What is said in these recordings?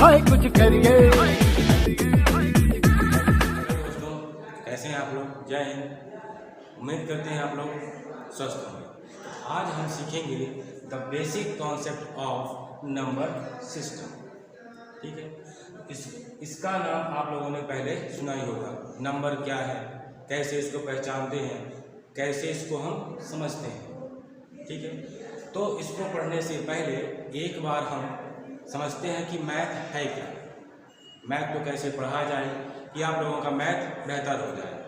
हाय कुछ करिए। दोस्तों, कैसे हैं आप लोग? जय हिंद। उम्मीद करते हैं आप लोग स्वस्थ होंगे। आज हम सीखेंगे the basic concept of number system. ठीक है, इसका नाम आप लोगों ने पहले सुना ही होगा। नंबर क्या है, कैसे इसको पहचानते हैं, कैसे इसको हम समझते हैं। ठीक है, तो इसको पढ़ने से पहले एक बार हम समझते हैं कि मैथ है क्या। मैथ को कैसे पढ़ा जाए कि आप लोगों का मैथ बेहतर हो जाए।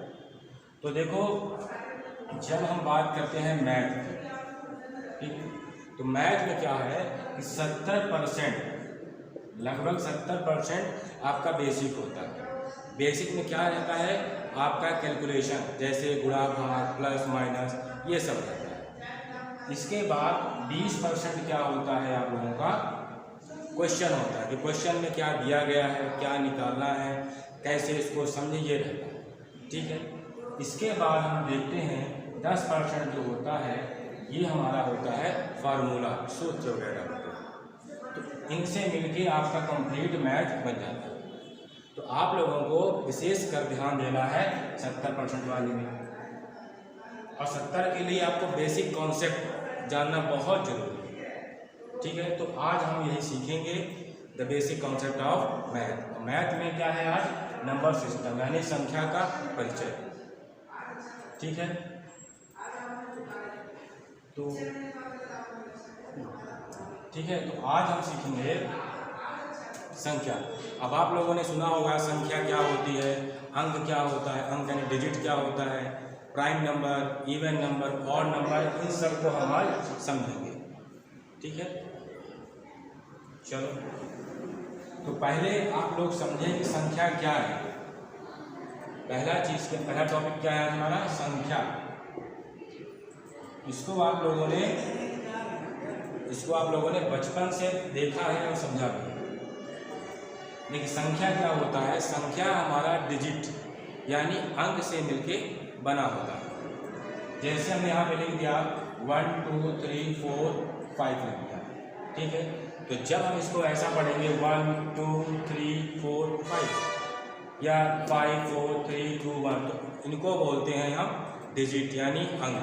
तो देखो, जब हम बात करते हैं मैथ की, ठीक, तो मैथ में क्या है कि 70%, लगभग 70% आपका बेसिक होता है। बेसिक में क्या रहता है आपका कैलकुलेशन, जैसे गुणा भाग प्लस माइनस, ये सब रहता है। इसके बाद 20% क्या होता है आप लोगों का क्वेश्चन होता है कि क्वेश्चन में क्या दिया गया है, क्या निकालना है, कैसे इसको समझे, ये रहता है। ठीक है, इसके बाद हम देखते हैं 10% जो होता है ये हमारा होता है फार्मूला, सूत्र वगैरह होते हैं। तो इनसे मिलके आपका कंप्लीट मैथ बन जाता है। तो आप लोगों को विशेष कर ध्यान देना है 70% वाले में, और 70 के लिए आपको बेसिक कॉन्सेप्ट जानना बहुत जरूरी है। ठीक है, तो आज हम यही सीखेंगे the basic concept of math. Math में क्या है आज? नंबर सिस्टम, यानी संख्या का परिचय। ठीक है, तो ठीक है, तो आज हम सीखेंगे संख्या। अब आप लोगों ने सुना होगा संख्या क्या होती है, अंक क्या होता है, अंक यानी डिजिट क्या होता है, prime number, even number, odd number, इन सब को हम आज समझेंगे। ठीक है, चलो, तो पहले आप लोग समझें कि संख्या क्या है। पहला टॉपिक क्या है हमारा? संख्या। इसको आप लोगों ने बचपन से देखा है और समझा भी। देखिए, संख्या क्या होता है? संख्या हमारा डिजिट यानी अंक से मिलके बना होता है। जैसे हमने यहाँ पे लिख दिया 1 2 3 4 5 लिख दिया। ठीक है, तो जब हम इसको ऐसा पढ़ेंगे 1 2 3 4 5 या 5 4 3 2 1, तो इनको बोलते हैं हम डिजिट यानी अंक।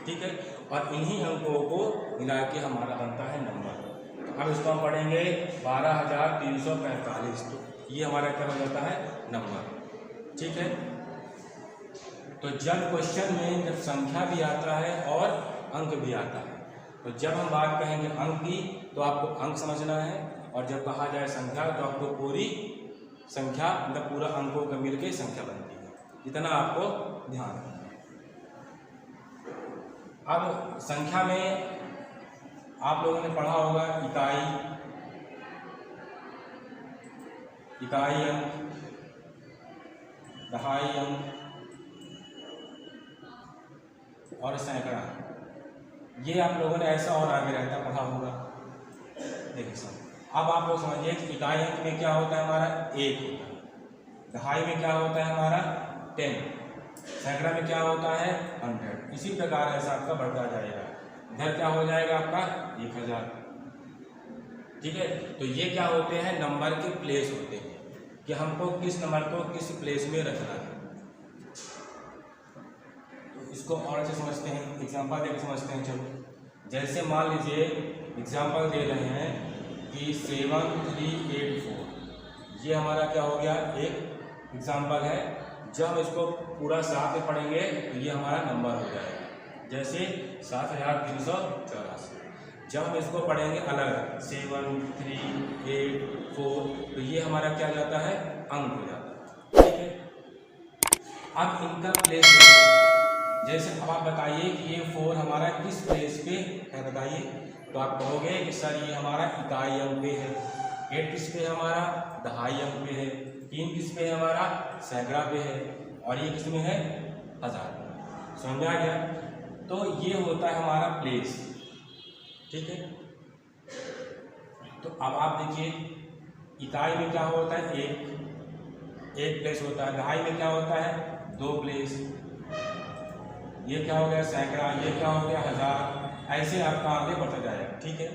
ठीक है, और इन्हीं अंकों को मिला के हमारा बनता है नंबर। तो अब इसको हम पढ़ेंगे 12,345, तो ये हमारा क्या हो जाता है? नंबर। ठीक है, तो जब क्वेश्चन में जब संख्या भी आता है और अंक भी आता है, तो जब हम बात कहेंगे अंक की तो आपको अंक समझना है, और जब कहा जाए संख्या तो आपको पूरी संख्या, मतलब पूरा अंकों का मिलके संख्या बनती है। इतना आपको ध्यान रखना है। अब संख्या में आप लोगों ने पढ़ा होगा इकाई अंक, दहाई अंक और सैकड़ा। ये आप लोगों ने ऐसा और आगे रहता पढ़ा होगा। देखिए सर, अब आप लोग समझिए कि इकाई अंक में क्या होता है हमारा? 1 होता है। दहाई में क्या होता है हमारा? 10। सैकड़ा में क्या होता है? 100। इसी प्रकार ऐसा आपका बढ़ता जाएगा। इधर क्या हो जाएगा आपका? 1000। ठीक है, तो ये क्या होते हैं? नंबर के प्लेस होते हैं कि हमको किस नंबर को किस प्लेस में रखना है। तो इसको और से समझते हैं, एग्जाम्पल देकर समझते हैं। चलो, जैसे मान लीजिए एग्जाम्पल दे रहे हैं कि 7384, ये हमारा क्या हो गया? एक एग्जाम्पल है। जब हम इसको पूरा साथ में पढ़ेंगे तो ये हमारा नंबर हो जाएगा। जैसे 7384, जब हम इसको पढ़ेंगे अलग 7 3 8 4, तो ये हमारा क्या जाता है? अंक हो जाता है। ठीक है, अब इनका प्लेस जैसे अब आप बताइए कि ये 4 हमारा किस प्लेस पे है, बताइए। तो आप कहोगे कि सर ये हमारा इकाई अंक पे है, 8 किस पे है हमारा? दहाई अंक पे है, 3 किस पे है हमारा? सैकड़ा पे है, और ये किस में है? 1000। समझ आ गया? तो ये होता है हमारा प्लेस। ठीक है, तो अब आप देखिए इकाई में क्या होता है? एक प्लेस होता है। दहाई में क्या होता है? 2 प्लेस। ये क्या हो गया? सैकड़ा। ये क्या हो गया? 1000। ऐसे आपका आगे बढ़ता जाएगा। ठीक है,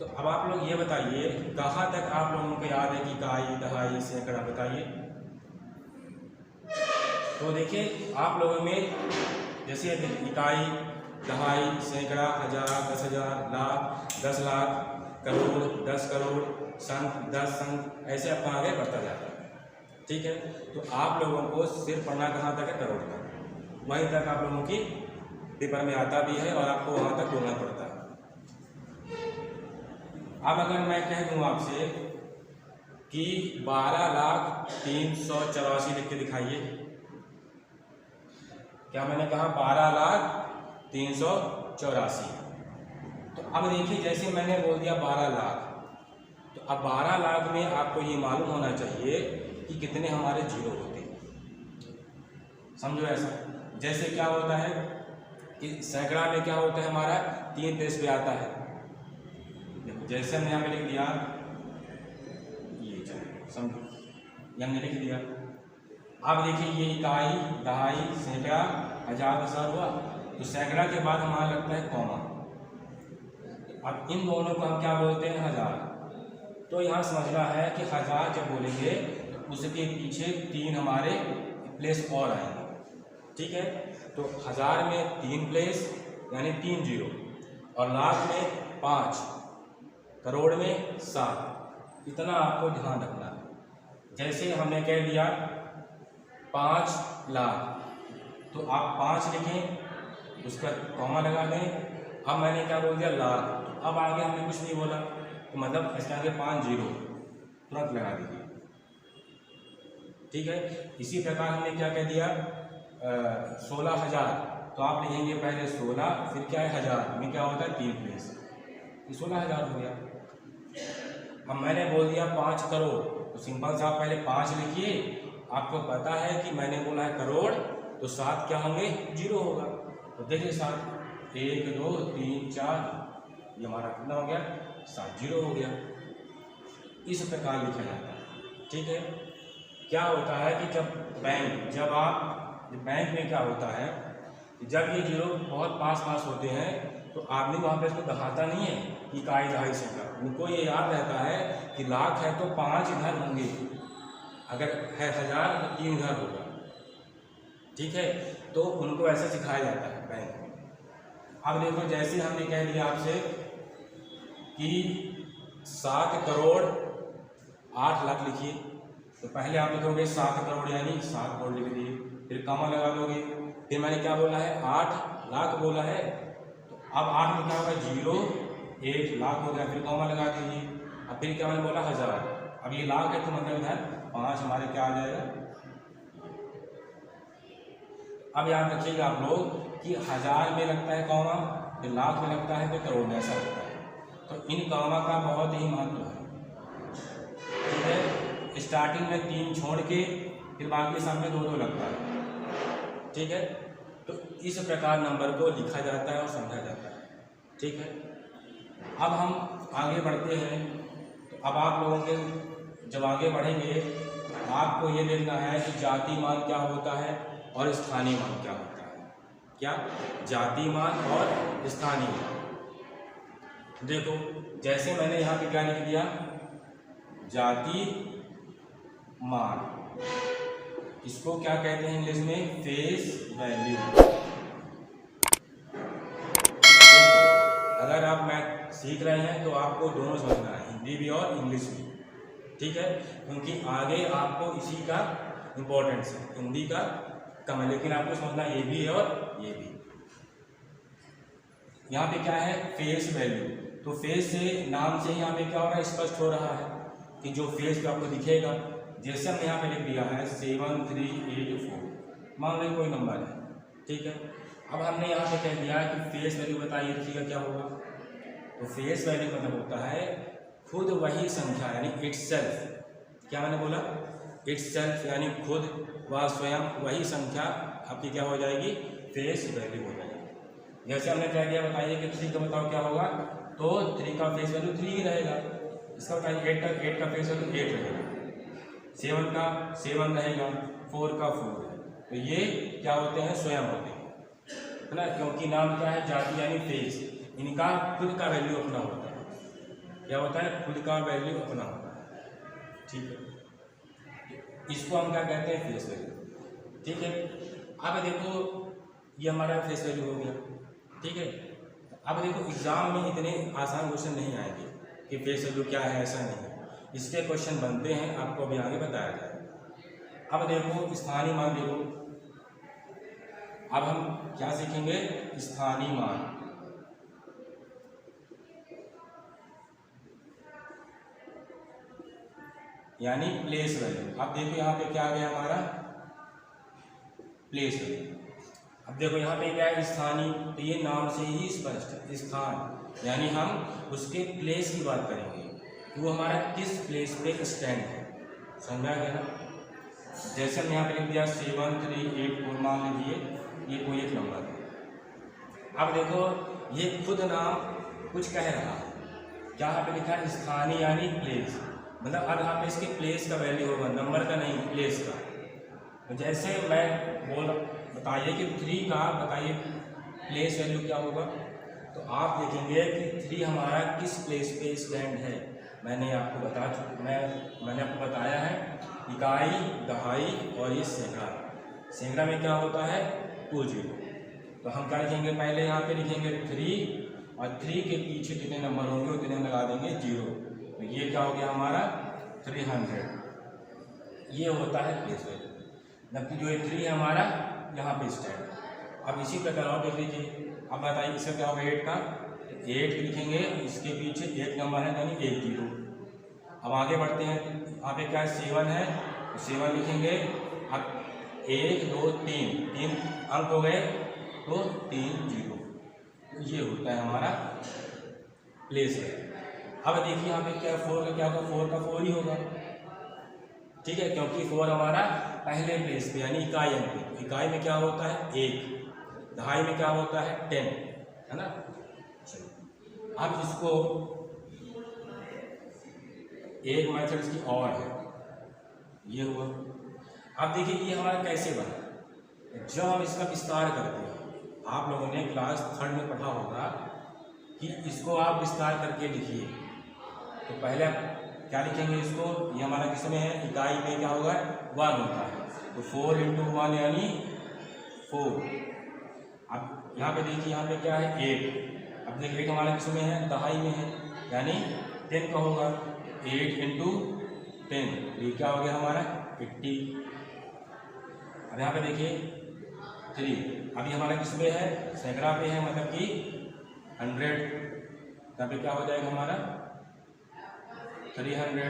तो अब आप लोग ये बताइए कहाँ तक आप लोगों को याद है कि इकाई, दहाई, सैकड़ा, बताइए। तो देखिए आप लोगों में जैसे इकाई, दहाई, सैकड़ा, हजार, 10,000, लाख, 10 लाख, करोड़, 10 करोड़, संख, 10 संख, ऐसे अपना आगे बढ़ता जाता है। ठीक है, तो आप लोगों को सिर्फ पढ़ना कहाँ तक है? करोड़ तक। वहीं तक आप लोगों की पेपर में आता भी है और आपको वहाँ तक बोलना पड़ता है। अब अगर मैं कह दूँ आपसे कि 12,384 लिख के दिखाइए, क्या मैंने कहा? 12,384। तो अब देखिए जैसे मैंने बोल दिया 12 लाख, तो अब 12 लाख में आपको ये मालूम होना चाहिए कि कितने हमारे जीरो होते हैं। समझो ऐसा, जैसे क्या होता है कि सैकड़ा में क्या होता है हमारा? 3 प्लेस पे आता है। देखो जैसे हमने यहाँ पे लिख दिया, ये चलो समझो, ये हमने लिख दिया। अब देखिए ये इकाई, दहाई, सैकड़ा, हजार, 10,000 हुआ। तो सैकड़ा के बाद हमारा लगता है कॉमा। अब इन दोनों को हम क्या बोलते हैं? हजार। तो यहाँ समझना है कि हजार जब बोलेंगे तो उसके पीछे 3 हमारे प्लेस और आएंगे। ठीक है, तो हजार में 3 प्लेस यानी 3 जीरो, और लाख में 5, करोड़ में 7। इतना आपको ध्यान रखना है। जैसे हमने कह दिया 5 लाख, तो आप 5 लिखें, उसका कॉमा लगा दें। अब मैंने क्या बोल दिया? लाख। तो अब आगे हमने कुछ नहीं बोला, तो मतलब इसके आगे 5 जीरो तुरंत लगा दीजिए। ठीक है, इसी प्रकार हमने क्या कह दिया? 16,000, तो आप लिखेंगे पहले 16, फिर क्या है? हजार में क्या होता है? 3 प्लेस, ये 16,000 हो गया। अब मैंने बोल दिया 5 करोड़, तो सिंपल सा आप पहले 5 लिखिए। आपको पता है कि मैंने बोला है करोड़, तो 7 क्या होंगे? जीरो होगा। तो देखिए 7, 1 2 3 4, ये हमारा कितना हो गया? 7 जीरो हो गया। इस प्रकार लिखा जाता है। ठीक है, क्या होता है कि जब बैंक में क्या होता है कि जब ये जीरो बहुत पास होते हैं तो आदमी वहाँ पे इसको दहाता नहीं है कि इकाई, दहाई, सैकड़ा। उनको ये याद रहता है कि लाख है तो 5 इधर होंगे, अगर है हजार तो 3 इधर होगा। ठीक है, तो उनको ऐसा सिखाया जाता है बैंक में। अब देखो जैसे हमने कह दिया आपसे कि 7 करोड़ 8 लाख लिखिए, तो पहले आप लिखोगे 7 करोड़ यानी 7 करोड़ लिख दिए, फिर कॉमा लगा दोगे। फिर मैंने क्या बोला है? 8 लाख बोला है, तो अब 8 में क्या होगा? जीरो, 1 लाख हो गया, फिर कॉमा लगा दीजिए। अब फिर क्या मैंने बोला? हजार। अब ये लाख है तो मतलब इधर 5 हमारे क्या आ जाएगा? अब याद रखिएगा आप लोग कि हजार में लगता है कॉमा, फिर लाख में लगता है, फिर करोड़ में ऐसा लगता है। तो इन कॉमा का बहुत ही महत्व है। ठीक है, स्टार्टिंग में 3 छोड़ के फिर बाकी सामने 2 लगता है। ठीक है, तो इस प्रकार नंबर को लिखा जाता है और समझा जाता है। ठीक है, अब हम आगे बढ़ते हैं। तो अब आप लोगों के जब आगे बढ़ेंगे आपको ये देखना है कि जाति मान क्या होता है और स्थानीय मान क्या होता है। क्या? जाति मान और स्थानीय मान। देखो जैसे मैंने यहाँ पे क्या लिख दिया? जाति मान, इसको क्या कहते हैं इंग्लिश में? Face value. अगर आप मैथ सीख रहे हैं तो आपको दोनों समझना है, हिंदी भी और इंग्लिश भी। ठीक है, क्योंकि आगे आपको इसी का इम्पोर्टेंस है, हिंदी का कम है, लेकिन आपको समझना ये भी है और ये भी। यहाँ पे क्या है? Face value. तो फेस से, नाम से ही यहाँ पे क्या हो रहा है? स्पष्ट हो रहा है कि जो फेस पे आपको दिखेगा। जैसे हमने यहाँ पे लिख दिया है 7384, मान लो कोई नंबर है। ठीक है, अब हमने यहाँ पे कह दिया कि फेस वैल्यू बताइए, देखिएगा क्या होगा। तो फेस वैल्यू मतलब होता है खुद वही संख्या, यानी इटसेल्फ। क्या मैंने बोला? इटसेल्फ यानी खुद व स्वयं वही संख्या आपकी क्या हो जाएगी? फेस वैल्यू हो जाएगी। जैसे हमने कह दिया, बताइए कि 3 का बताओ क्या होगा? तो 3 का फेस वैल्यू 3 ही रहेगा। इसका बताइए 8 का फेस वैल्यू 8 रहेगा, 7 का 7 रहेगा, 4 का 4 है। तो ये क्या होते हैं? स्वयं होते हैं, है ना, क्योंकि नाम क्या है? जाति यानी फेस, इनका खुद का वैल्यू अपना होता है। क्या होता है, खुद का वैल्यू अपना होता है, ठीक है। इसको हम क्या कहते हैं, फेस वैल्यू, ठीक है। अब देखो ये हमारा फेस वैल्यू हो गया, ठीक है। अब देखो एग्जाम में इतने आसान क्वेश्चन नहीं आएंगे कि फेस वैल्यू क्या है, ऐसा नहीं, इसके क्वेश्चन बनते हैं, आपको अभी आगे बताया जाएगा। अब देखो स्थानीय मान, देखो अब हम क्या सीखेंगे, स्थानीय मान, यानी प्लेस वैल्यू। अब देखो यहाँ पे क्या आ गया हमारा, प्लेस वैल्यू। अब देखो यहाँ पे क्या है, स्थानीय, तो ये नाम से ही स्पष्ट है, स्थान, यानी हम उसके प्लेस की बात करेंगे कि वो हमारा किस प्लेस पे स्टैंड है, समझा गया ना। जैसे हम यहाँ पे लिख दिया 7384, मान लीजिए ये कोई एक नंबर है। अब देखो ये खुद नाम कुछ कह रहा है, क्या यहाँ पे लिखा है, स्थानीय यानी प्लेस, मतलब अब यहाँ पे इसके प्लेस का वैल्यू होगा, नंबर का नहीं, प्लेस का। तो जैसे मैं बोल बताइए कि 3 का बताइए प्लेस वैल्यू क्या होगा, तो आप देखेंगे कि 3 हमारा किस प्लेस पे स्टैंड है। मैंने आपको मैंने आपको बताया है, इकाई, दहाई और ये सैकड़ा। सैकड़ा में क्या होता है, 20। तो हम क्या लिखेंगे, पहले यहाँ पे लिखेंगे 3 और 3 के पीछे कितने नंबर होंगे उतने हम लगा देंगे 0। तो ये क्या हो गया हमारा 300, ये होता है प्लेस वैल्यू, जबकि जो ये 3 है हमारा यहाँ पे स्टैंड। अब इसी प्रकार और देख लीजिए, अब बताइए इसका क्या होगा, 8 का, 8 लिखेंगे, इसके पीछे 1 नंबर है यानी 1 0। अब आगे बढ़ते हैं, यहाँ पे क्या है, 7 है, तो 7 लिखेंगे, अब 1 2 3 अंक हो गए, तो 3 0। तो ये होता है हमारा प्लेस है। अब देखिए यहाँ पे क्या, 4 का क्या होगा, 4 का 4 ही होगा, ठीक है, क्योंकि 4 हमारा पहले प्लेस पे यानी इकाई अंक पे। इकाई में क्या होता है 1, दहाई में क्या होता है 10, है ना। चलो अब इसको एक मेथड इसकी और है, ये हुआ। अब देखिए ये हमारा कैसे बना, जब हम इसका विस्तार करते हैं, आप लोगों ने क्लास 3 में पढ़ा होगा कि इसको आप विस्तार करके लिखिए। तो पहले क्या लिखेंगे, इसको, ये हमारा किसमें है, इकाई में क्या होगा 1 होता है, तो 4 × 1 यानी 4। अब यहाँ पे देखिए, यहाँ पे क्या है 8। अब देखिए 8 हमारा किसमें है, दहाई में है, यानी 10 का होगा, 8 × 10, ये क्या हो गया हमारा 80। अब यहाँ पे देखिए 3, अभी हमारा किसमें है, सैकड़ा पे है, मतलब कि 100। यहाँ पे क्या हो जाएगा हमारा 300।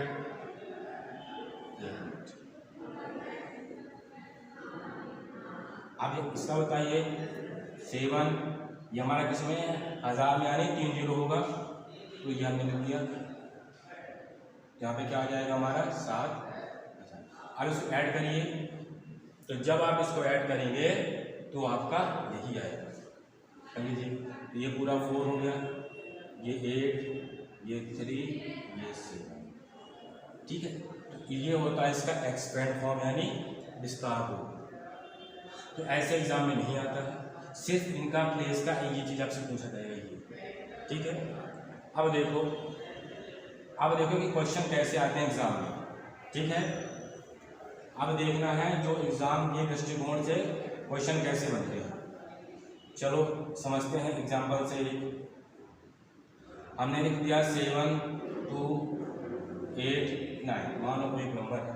अब इसका बताइए 7, ये हमारा किसमें है, 1000 में, यानी 3 0 होगा, तो ये हमने लिख दिया। यहाँ पे क्या आ जाएगा हमारा 7। अब इसको ऐड करिए, तो जब आप इसको ऐड करेंगे तो आपका यही आएगा, कर लीजिए। तो ये पूरा 4 हो गया, ये 8, ये 3, ये 7, ठीक है। तो ये होता है इसका एक्सपेंड फॉर्म, यानी विस्तार रूप। तो ऐसे एग्जाम में नहीं आता है, सिर्फ इनका प्लेस का ये चीज़ आपसे पूछा जाएगा ये, ठीक है। अब देखो कि क्वेश्चन कैसे आते हैं एग्जाम में, ठीक है। अब देखना है जो एग्जाम के दृष्टिकोण से क्वेश्चन कैसे बनते हैं। चलो समझते हैं एग्जाम्पल से। हमने लिख दिया 7 2 8 9, मान लो कोई नंबर है,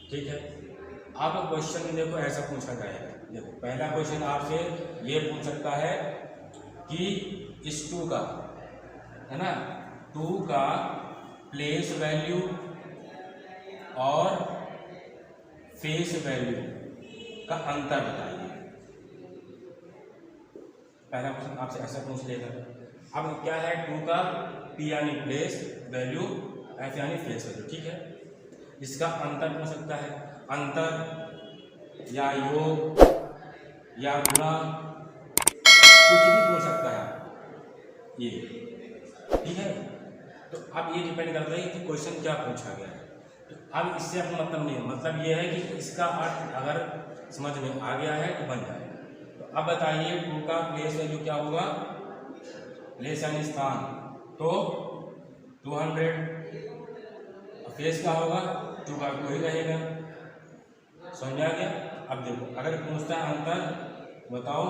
ठीक है। अब क्वेश्चन देखो ऐसा पूछा जाएगा, देखो पहला क्वेश्चन आपसे ये पूछ सकता है कि इस 2 का, है ना, 2 का प्लेस वैल्यू और फेस वैल्यू का अंतर बताइए। पहला क्वेश्चन आपसे ऐसा पूछ लेगा। अब क्या है, 2 का P यानी प्लेस वैल्यू, F यानी फेस वैल्यू, ठीक है। इसका अंतर पूछ सकता है, अंतर या योग या गुणा, कुछ भी पूछ सकता है ये, ठीक है। तो अब ये डिपेंड करता है कि क्वेश्चन क्या पूछा गया है। तो अब इससे अपना मतलब नहीं है, मतलब ये है कि इसका अर्थ अगर समझ में आ गया है तो बन जाए। तो अब बताइए 2 का प्लेस वैल्यू क्या होगा, प्लेस यानी स्थान, तो 200, फेस क्या होगा 2 का 2 ही रहेगा। समझ आ गया। अब देखो अगर पूछता है अंतर बताओ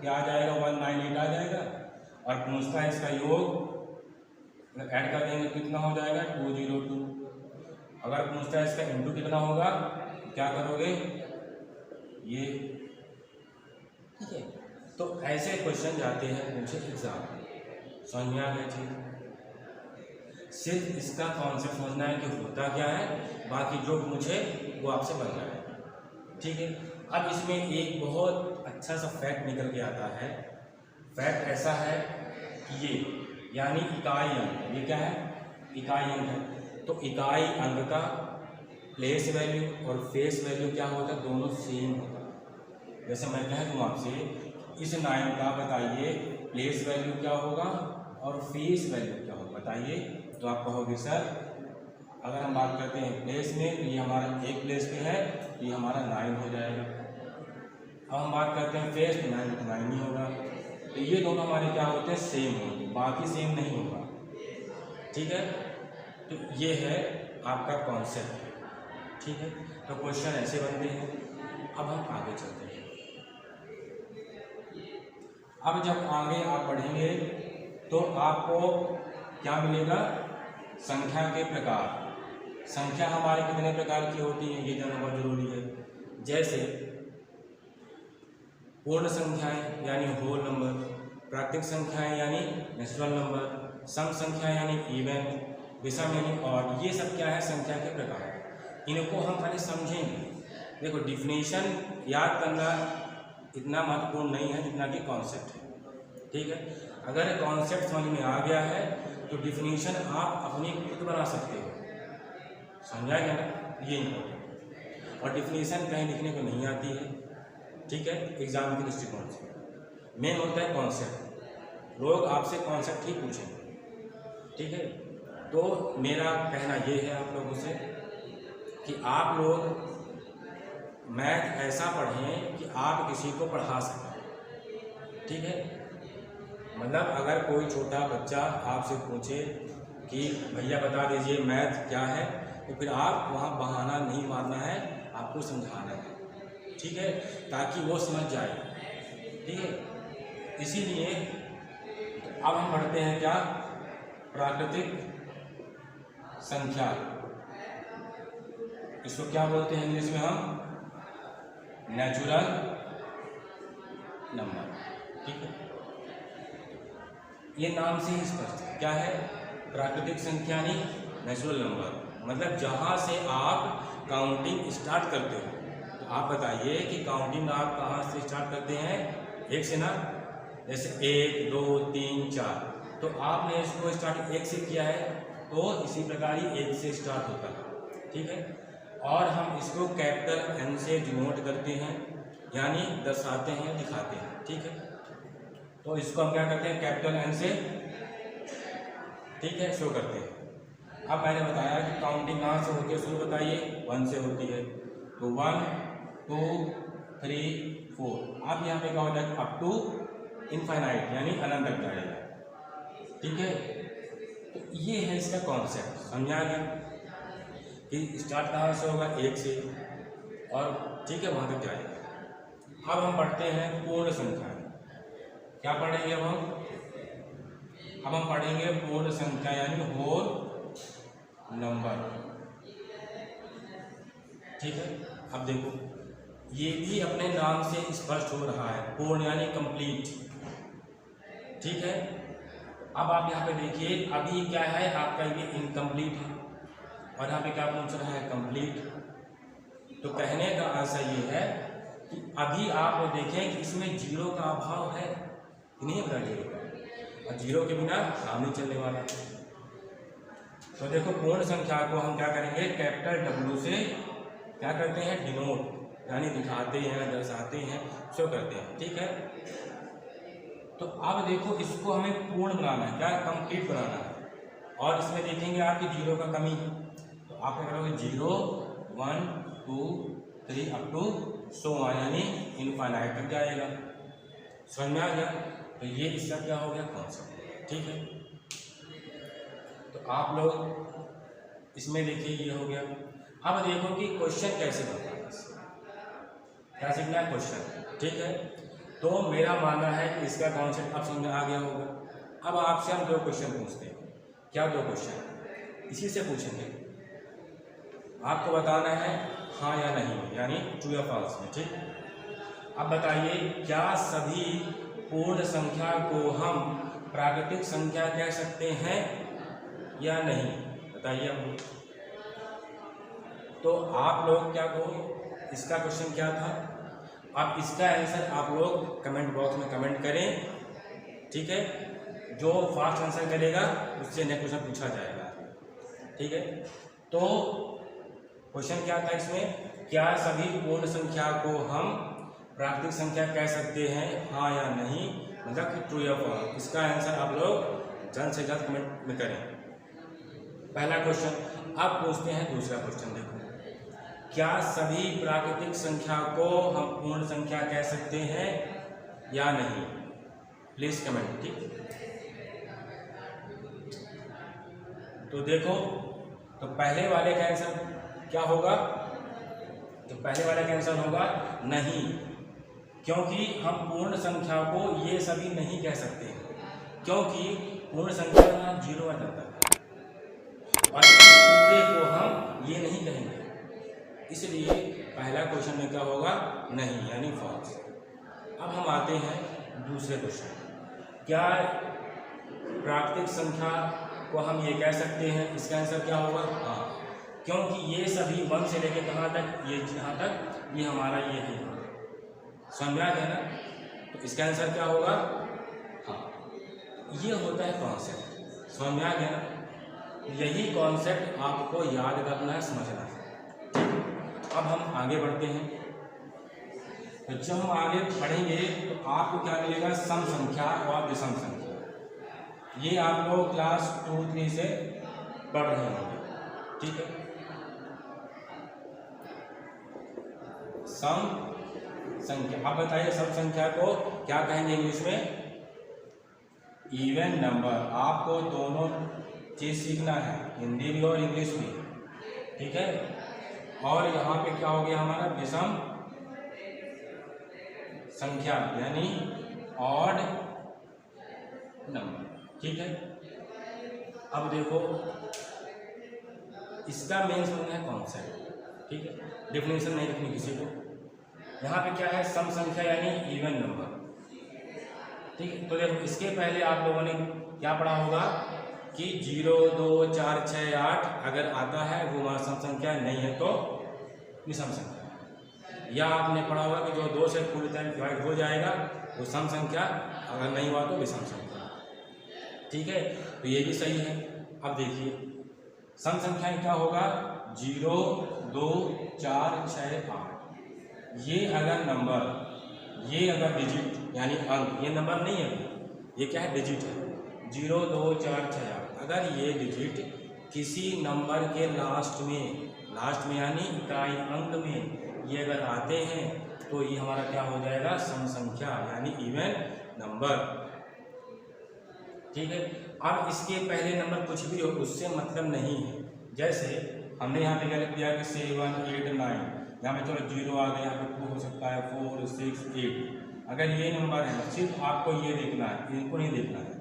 क्या आ जाएगा, 198 आ जाएगा। और पूछता है इसका योग ऐड कर देंगे कितना हो जाएगा 202। अगर पूछता है इसका इंटू कितना होगा क्या करोगे ये, ठीक है। तो ऐसे क्वेश्चन जाते हैं मुझे एग्जाम। समझ में आ गया चीज, सिर्फ इसका कॉन्सेप्ट समझना है कि होता क्या है, बाकी जो मुझे वो आपसे बनना है, ठीक है। अब इसमें एक बहुत अच्छा सा फैक्ट निकल के आता है। फैक्ट ऐसा है कि ये यानी इकाई अंक, ये क्या है इकाई अंक है। तो इकाई अंक का प्लेस वैल्यू और फेस वैल्यू क्या होता है, दोनों सेम होता है। जैसे मैं कह दूँ आपसे इस 9 का बताइए प्लेस वैल्यू क्या होगा और फेस वैल्यू क्या होगा बताइए, तो आप कहोगे सर अगर हम बात करते हैं प्लेस में तो ये हमारा एक प्लेस पे है, तो ये हमारा 9 हो जाएगा। अब हम बात करते हैं फेस तो 9 तो 9 ही होगा। तो ये दोनों हमारे क्या होते हैं सेम होंगे, बाकी सेम नहीं होगा, ठीक है। तो ये है आपका कॉन्सेप्ट, ठीक है। तो क्वेश्चन ऐसे बनते हैं। अब हम आगे चलते हैं। अब जब आगे आप पढ़ेंगे तो आपको क्या मिलेगा, संख्या के प्रकार। संख्या हमारे कितने प्रकार की होती है ये जानना बहुत जरूरी है। जैसे पूर्ण संख्याएं यानी होल नंबर, प्राकृतिक संख्याएं यानी नेचुरल नंबर, सम संख्या यानी इवन, विषम यानी ऑड, ये सब क्या है संख्या के प्रकार। इनको हम पहले समझेंगे। देखो डिफिनेशन याद करना इतना महत्वपूर्ण नहीं है जितना कि कॉन्सेप्ट है, ठीक है। अगर कॉन्सेप्ट समझ में आ गया है तो डिफिनेशन आप अपनी खुद बना सकते हो, समझा गया ना, ये इम्पोर्टेंट। और डिफिनेशन कहीं लिखने को नहीं आती है, ठीक है, एग्जाम के दृष्टिकोण से। मेन होता है कॉन्सेप्ट, लोग आपसे कॉन्सेप्ट ही पूछेंगे, ठीक है। तो मेरा कहना ये है आप लोगों से कि आप लोग मैथ ऐसा पढ़ें कि आप किसी को पढ़ा सकें, ठीक है। मतलब अगर कोई छोटा बच्चा आपसे पूछे कि भैया बता दीजिए मैथ क्या है, तो फिर आप वहाँ बहाना नहीं मारना है, आपको समझाना है, ठीक है, ताकि वो समझ जाए, ठीक है। इसीलिए अब हम पढ़ते हैं क्या, प्राकृतिक संख्या। इसको क्या बोलते हैं इंग्लिश में हम, नेचुरल नंबर, ठीक है। ये नाम से ही स्पष्ट है क्या है, प्राकृतिक संख्या यानी नेचुरल नंबर। मतलब जहाँ से आप काउंटिंग स्टार्ट करते हो, तो आप बताइए कि काउंटिंग आप कहाँ से स्टार्ट करते हैं, 1 से ना। जैसे 1 2 3 4, तो आपने इसको स्टार्ट 1 से किया है, तो इसी प्रकार ही 1 से स्टार्ट होता है, ठीक है। और हम इसको कैपिटल N से डिनोट करते हैं, यानी दर्शाते हैं, दिखाते हैं, ठीक है। तो इसको हम क्या करते हैं कैपिटल N से, ठीक है, शो करते हैं। अब मैंने बताया कि काउंटिंग कहाँ से होती है, शुरू बताइए 1 से होती है, तो 1 2 3 4। अब यहाँ पे क्या हो जाएगा अप टू इनफाइनाइट यानी अनंत तक जाएगा, ठीक है। तो ये है इसका कॉन्सेप्ट, समझा गया कि स्टार्ट कहाँ से होगा 1 से, और ठीक है वहाँ तक जाएगा। अब हम पढ़ते हैं पूर्ण संख्या। क्या पढ़ेंगे अब हम पढ़ेंगे पूर्ण संख्या यानी होल नंबर, ठीक है। अब देखो ये भी अपने नाम से स्पष्ट हो रहा है, पूर्ण यानी कंप्लीट, ठीक है। अब आप यहाँ पे देखिए अभी क्या है आपका ये इनकम्प्लीट है, और यहाँ पे क्या पूछ रहा है कंप्लीट। तो कहने का आशा ये है कि अभी आप देखें कि इसमें जीरो का अभाव है कि नहीं है, जीरो का, और जीरो के बिना काम नहीं चलने वाला। तो देखो पूर्ण संख्या को हम क्या करेंगे कैपिटल W से क्या करते हैं डिनोट यानी दिखाते हैं, दर्शाते हैं, शो करते हैं, ठीक है। तो अब देखो इसको हमें पूर्ण बनाना है, क्या कंप्लीट बनाना है। और इसमें देखेंगे आपकी जीरो का कमी, तो आप क्या करोगे 0 1 2 3 अप टू 100 यानी इनफाइनाइट तक जाएगा। समझ में आ गया। तो ये इसका क्या हो गया कॉन्सेप्ट, ठीक है। तो आप लोग इसमें देखिए ये हो गया। अब देखो कि क्वेश्चन कैसे बनता है, क्या सीखना है क्वेश्चन, ठीक है। तो मेरा मानना है कि इसका कॉन्सेप्ट आप समझ में आ गया होगा। अब आपसे हम 2 क्वेश्चन पूछते हैं। क्या 2 क्वेश्चन इसी से पूछेंगे, आपको बताना है हाँ या नहीं, यानी ट्रू या फॉल्स में, ठीक। अब बताइए, क्या सभी पूर्ण संख्या को हम प्राकृतिक संख्या कह सकते हैं या नहीं, बताइए अब। तो आप लोग क्या कहोगे, इसका क्वेश्चन क्या था। अब इसका आंसर आप लोग कमेंट बॉक्स में कमेंट करें, ठीक है। जो फास्ट आंसर करेगा उससे नेक्स्ट क्वेश्चन पूछा जाएगा, ठीक है। तो क्वेश्चन क्या था इसमें, क्या सभी पूर्ण संख्या को हम प्राकृतिक संख्या कह सकते हैं हाँ या नहीं, मतलब कि ट्रू या फॉल्स। इसका आंसर आप लोग जल्द से जल्द कमेंट में करें, पहला क्वेश्चन। अब पूछते हैं दूसरा क्वेश्चन। देखो, क्या सभी प्राकृतिक संख्या को हम पूर्ण संख्या कह सकते हैं या नहीं, प्लीज कमेंट, ठीक। तो देखो, तो पहले वाले का आंसर क्या होगा, तो पहले वाले का आंसर होगा नहीं, क्योंकि हम पूर्ण संख्या को ये सभी नहीं कह सकते हैं, क्योंकि पूर्ण संख्या में 0 आ जाता है और पूरे को हम ये नहीं कहेंगे, इसलिए पहला क्वेश्चन में क्या होगा, नहीं, यानी फॉल्स। अब हम आते हैं दूसरे क्वेश्चन। क्या प्राकृतिक संख्या को हम ये कह सकते हैं, इसका आंसर क्या होगा, हाँ, क्योंकि ये सभी 1 से लेकर कहाँ तक, ये यहाँ तक, ये हमारा ये है, समझ में आ गया ना। तो इसका आंसर क्या होगा, हाँ, ये होता है कॉन्सेप्ट, समझ में आ गया ना। यही कॉन्सेप्ट आपको याद करना है, समझना है। अब हम आगे बढ़ते हैं। तो जब हम आगे पढ़ेंगे तो आपको क्या मिलेगा, सम संख्या और विषम संख्या। ये आप लोग क्लास 2-3 से पढ़ रहे होंगे, ठीक है। सम संख्या, अब बताइए सम संख्या को क्या कहेंगे इंग्लिश में, इवन नंबर। आपको दोनों चीज सीखना है, हिंदी भी और इंग्लिश भी, ठीक है। और यहाँ पे क्या हो गया हमारा, विषम संख्या यानी ऑड नंबर, ठीक है। अब देखो, इसका मेन समझना है कॉन्सेप्ट, ठीक है, डेफिनेशन नहीं लिखनी किसी को। यहाँ पे क्या है, सम संख्या यानी इवन नंबर, ठीक है। तो देखो, इसके पहले आप लोगों ने क्या पढ़ा होगा कि 0, 2, 4, 6, 8 अगर आता है वो हमारा सम संख्या, नहीं है तो विषम संख्या। या आपने पढ़ा होगा कि जो 2 से पूरी तरह डिवाइड हो जाएगा वो सम संख्या, अगर नहीं हुआ तो विषम संख्या, ठीक है। तो ये भी सही है। अब देखिए, सम संख्या क्या होगा, 0, 2, 4, 6, 8। ये अगर नंबर, ये अगर डिजिट यानी अंक, ये नंबर नहीं है, ये क्या है, डिजिट है। 0, 2, 4, 6, 8, अगर ये डिजिट किसी नंबर के लास्ट में यानी इकाई अंक में ये अगर आते हैं तो ये हमारा क्या हो जाएगा, सम संख्या यानी इवन नंबर, ठीक है। अब इसके पहले नंबर कुछ भी हो उससे मतलब नहीं है। जैसे हमने यहाँ पे क्या लिख दिया कि 7, 8, 9, यहाँ पे चलो 0 आ गया, यहाँ पे 2 हो सकता है, 4, 6, 8। अगर ये नंबर है सिर्फ आपको ये देखना है, इनको नहीं देखना है,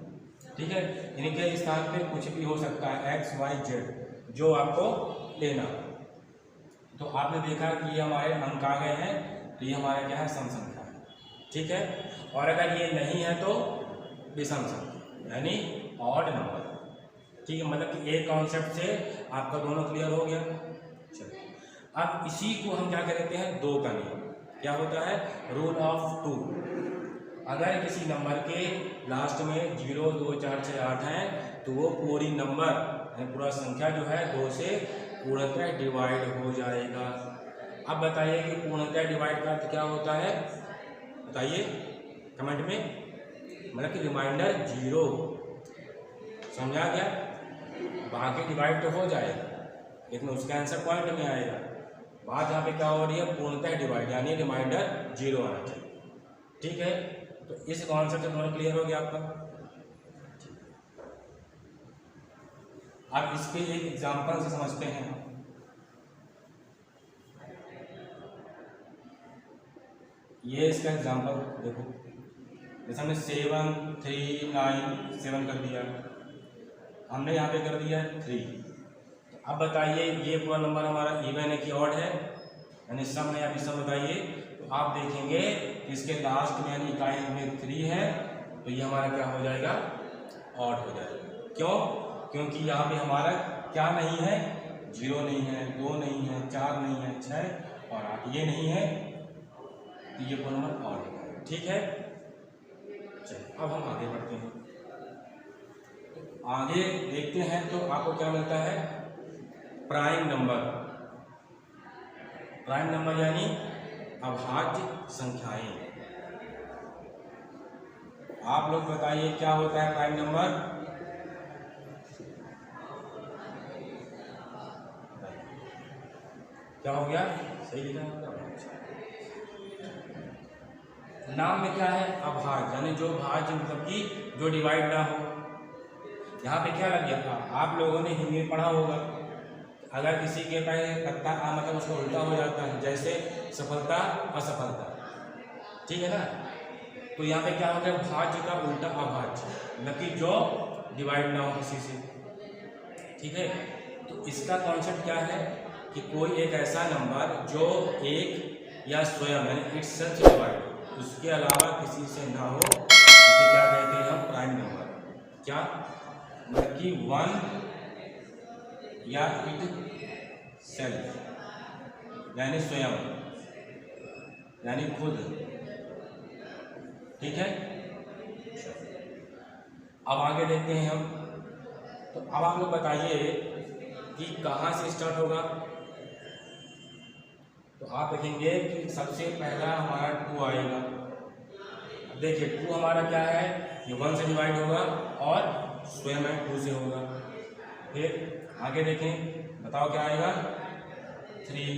ठीक है। इनके स्थान पे कुछ भी हो सकता है, X, Y, Z, जो आपको लेना। तो आपने देखा कि ये हमारे अंक आ गए हैं, तो ये हमारा क्या है, सम संख्या है, ठीक है। और अगर ये नहीं है तो विषम संख्या यानी ऑड नंबर, ठीक है। मतलब कि एक कॉन्सेप्ट से आपका दोनों क्लियर हो गया। चलिए, अब इसी को हम क्या कहते हैं, 2 का नियम। क्या होता है, रूल ऑफ 2। अगर किसी नंबर के लास्ट में 0, 2, 4, 6, 8 है तो वो पूरी नंबर पूरा संख्या जो है 2 से पूर्णतः डिवाइड हो जाएगा। अब बताइए कि पूर्णतः डिवाइड का अर्थ क्या होता है, बताइए कमेंट में। मतलब कि रिमाइंडर 0, समझा गया। बाकी डिवाइड तो हो जाएगा लेकिन उसका आंसर पॉइंट में आएगा। बात यहाँ पे क्या हो रही है, पूर्णतः डिवाइड यानी रिमाइंडर 0 आना चाहिए, ठीक है। तो इस कॉन्सेप्ट से दोनों क्लियर हो गया आपका। अब इसके एक एग्जाम्पल से समझते हैं। ये इसका एग्जाम्पल देखो, जैसे हमने 7 3 9 7 कर दिया, हमने यहाँ पे कर दिया 3। अब बताइए ये पूरा नंबर हमारा इवन है कि ऑड है, यानी सम है या विषम बताइए। तो आप देखेंगे कि इसके लास्ट में यानी इकाई में 3 है, तो ये हमारा क्या हो जाएगा, ऑड हो जाएगा। क्यों? क्योंकि यहाँ पे हमारा क्या नहीं है, 0 नहीं है, 2 नहीं है, 4 नहीं है, 6 और 8 ये नहीं है, तो ये पूरा नंबर ऑड है। ठीक है, चलिए अब हम आगे बढ़ते हैं। तो आगे देखते हैं तो आपको क्या मिलता है, प्राइम नंबर। प्राइम नंबर यानी अभाज्य संख्याएं। आप लोग बताइए क्या होता है प्राइम नंबर? क्या हो गया, सही लिखा है? नाम में क्या है, अभाज्य, यानी जो भाज्य मतलब कि जो डिवाइड ना हो। यहाँ पे क्या लग गया था, आप लोगों ने हिंदी में पढ़ा होगा, अगर किसी के पास पत्ता आ मतलब उसको उल्टा हो जाता है, जैसे सफलता असफलता, ठीक है ना। तो यहाँ पे क्या हो गया, भाज्य का उल्टा अभाज्य, मतलब कि जो डिवाइड ना हो किसी से। ठीक है, तो इसका कॉन्सेप्ट क्या है कि कोई एक ऐसा नंबर जो एक या स्वयं यानी इट्स सेल्फ डिवाइड, उसके अलावा किसी से ना हो, इसे क्या कहते हैं हम, प्राइम नंबर। क्या मतलब कि 1 या इट सेल्फ यानी स्वयं यानी खुद। ठीक है, अब आगे देखते हैं हम। तो अब आप लोग बताइए कि कहाँ से स्टार्ट होगा। तो आप देखेंगे कि सबसे पहला हमारा 2 आएगा। देखिए 2 हमारा क्या है, ये 1 से डिवाइड होगा और स्वयं 2 से होगा। फिर आगे देखें, बताओ क्या आएगा, 3,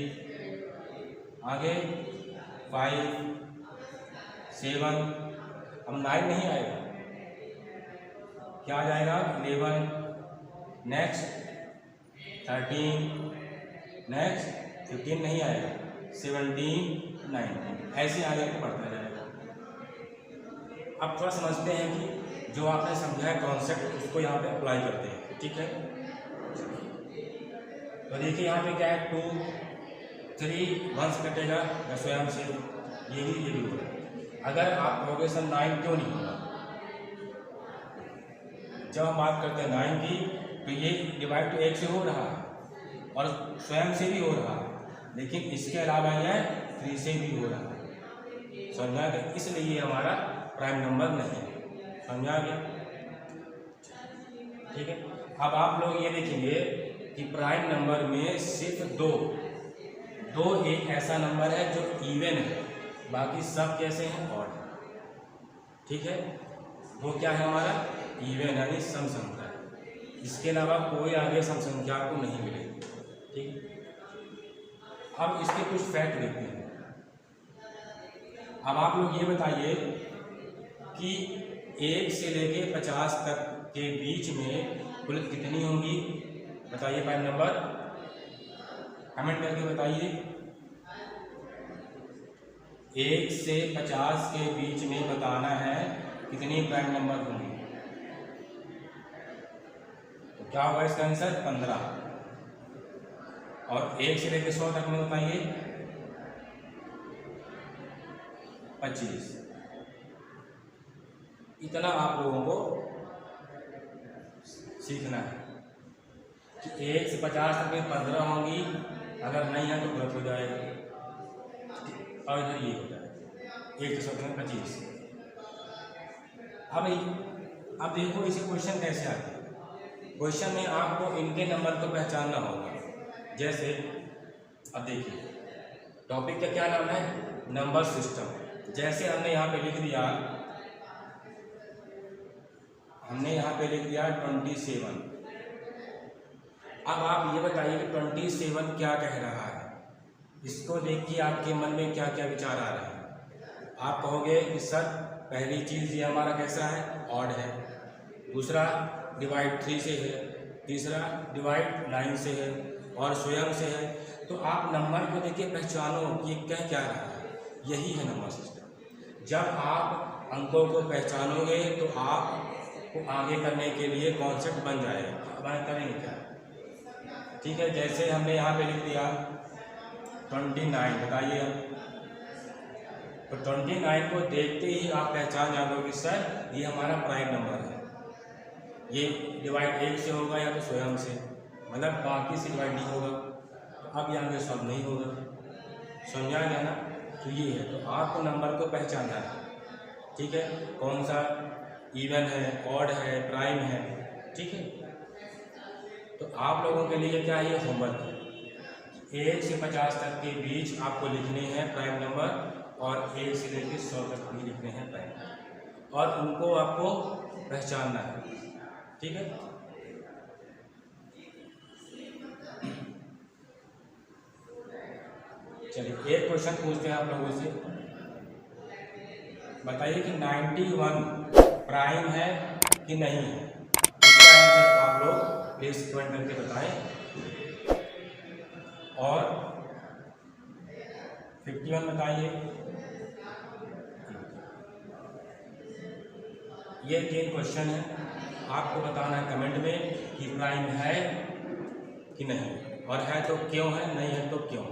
आगे 5 7, अब 9 नहीं आएगा, क्या आ जाएगा, 11, नेक्स्ट 13, नेक्स्ट 15 नहीं आएगा, 17 19, ऐसे आगे बढ़ता जाएगा। अब थोड़ा समझते हैं कि जो आपने समझा है कॉन्सेप्ट, उसको यहाँ पे अप्लाई करते हैं। ठीक है, तो देखिए यहाँ पे क्या है, 2 3 1 से कटेगा या स्वयं से, ये भी होगा। अगर आप कहोगे सर 9 क्यों नहीं होगा, जब हम बात करते हैं 9 की, तो ये डिवाइड तो 1 से हो रहा है और स्वयं से भी हो रहा है, लेकिन इसके अलावा यह 3 से भी हो रहा है। समझा गया, इसलिए ये हमारा प्राइम नंबर नहीं है। समझा गया, ठीक है। अब आप लोग ये देखेंगे कि प्राइम नंबर में सिर्फ दो एक ऐसा नंबर है जो इवन है, बाकी सब कैसे हैं, ऑड। ठीक है, वो क्या है हमारा, इवन यानी सम संख्या है। इसके अलावा कोई आगे सम संख्या को नहीं मिलेगी। ठीक है, अब इसके कुछ फैक्ट देखते हैं। अब आप लोग ये बताइए कि 1 से लेके 50 तक के बीच में कुल कितनी होंगी, बताइए प्राइम नंबर, कमेंट करके बताइए। 1 से 50 के बीच में बताना है कितनी प्राइम नंबर होंगी। तो क्या होगा इसका आंसर, 15। और 1 से लेकर 100 तक में बताइए 25। इतना आप लोगों को सीखना है कि 1 से 50 तक में 15 होंगी, अगर नहीं है तो गलत हो जाएगा, और इधर ये हो जाएगा 1 से 100 तक में 25। अब देखो इसे क्वेश्चन कैसे आते हैं। क्वेश्चन में आपको इनके नंबर को पहचानना होगा। जैसे अब देखिए टॉपिक का क्या नाम है, नंबर सिस्टम। जैसे हमने यहाँ पे लिख दिया, हमने यहाँ पे लिख दिया 27। अब आप ये बताइए कि 27 क्या कह रहा है। इसको देख के आपके मन में क्या क्या विचार आ रहे हैं। आप कहोगे कि सर पहली चीज़ ये हमारा कैसा है, ऑड है। दूसरा डिवाइड 3 से है। तीसरा डिवाइड लाइन से है और स्वयं से है। तो आप नंबर को देखिए पहचानो कि कह क्या रहा है, यही है नंबर सिस्टम। जब आप अंकों को पहचानोगे तो आपको आगे करने के लिए कॉन्सेप्ट बन जाएगा। अब आगे करेंगे क्या, ठीक है। जैसे हमने यहाँ पे लिख दिया 29, बताइए अब। तो 29 को देखते ही आप पहचान जाओगे कि सर ये हमारा प्राइम नंबर है, ये डिवाइड 1 से होगा या तो स्वयं से, मतलब बाकी से डिवाइड नहीं होगा। तो अब यहाँ पे सॉल्व नहीं होगा, समझा गया ना। तो ये है, तो आपको नंबर को पहचानना है, ठीक है, कौन सा इवन है, ऑड है, प्राइम है, ठीक है। तो आप लोगों के लिए क्या है, होमवर्क है। 1 से 50 तक के बीच आपको लिखने हैं प्राइम नंबर, और 1 से लेकर 100 तक भी लिखने हैं प्राइम, और उनको आपको पहचानना है, ठीक है। चलिए एक क्वेश्चन पूछते हैं आप लोगों से, बताइए कि 91 प्राइम है कि नहीं है। इसका आंसर आप लोग प्लीज कमेंट करके बताएं। और 51 बताइए। ये 3 क्वेश्चन है, आपको बताना है कमेंट में कि प्राइम है कि नहीं, और है तो क्यों है, नहीं है तो क्यों।